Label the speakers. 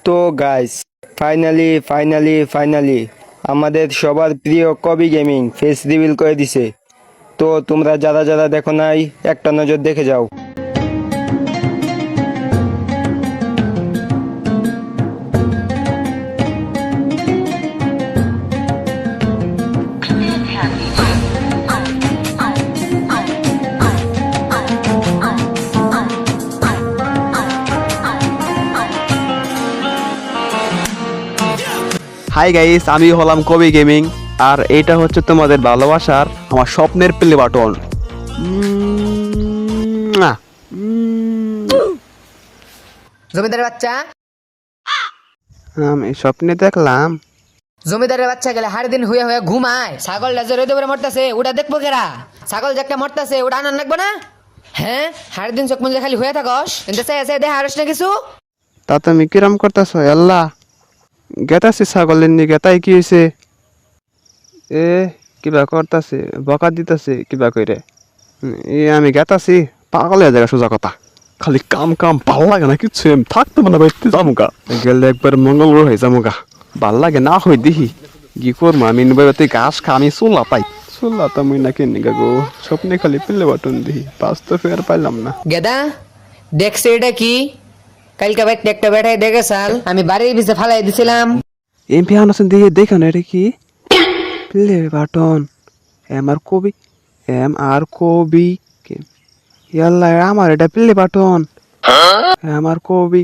Speaker 1: তো guys, finally আমাদের সবার প্রিয় কবি গেমিং ফেস রিভিল করে দিছে। তো তোমরা যারা যারা দেখো নাই, একটা নজর দেখে যাও।
Speaker 2: হাই গাইস, আমি হলাম কবি গেমিং আর এটা হচ্ছে তোমাদের ভালোবাসার আমার স্বপ্নের প্লে বাটন।
Speaker 3: জমিদারের বাচ্চা
Speaker 2: আমি স্বপ্নে দেখলাম
Speaker 3: জমিদারের বাচ্চা গেলে হার দিন হুয়ে হুয়ে ঘুমায়। ছাগল যে রোদে করে মরতাছে ওটা দেখবো কেরা? ছাগল যে একটা মরতাছে ওটা আনার লাগবো না? হ্যাঁ, হার দিন চোখ মুজে খালি হয়ে থাকস, কিন্তু দেখ হারস না কিছু।
Speaker 2: তা তুমি কিরম করতেছ? আল্লাহ গেতাছি ছাগলের নিকে, তাই কি হয়েছে? এ কিবা করতেছে, বকা দিতেছে কিবা কইরে। আমি গেতাছি পাগলের জায়গা, সোজা কথা। খালি কাম কাম ভাল লাগে না কিছু, আমি থাকতে মানে বাইতে যামুগা, গেলে একবার মঙ্গল গ্রহ হয়ে যামুগা। ভাল লাগে না হই দেখি কি করবো। আমি বাইতে ঘাস খা, আমি চুলা পাই, চুলা তো মুই না কিনি গা গো। স্বপ্নে খালি পেলে বাটন দিই, বাস্তবে আর পাইলাম না।
Speaker 3: গেদা দেখছে এটা কি? কালকে বাইতে একটা বেটাই দেখে সাল আমি বাড়ির ভিতরে ফালাই দিছিলাম।
Speaker 2: এম পি আনাসেন দিয়ে দেখো না, এটা কি প্লে বাটন? এম আর কবি ইয়াল্লা, আমার এটা প্লে বাটন। আমার কবি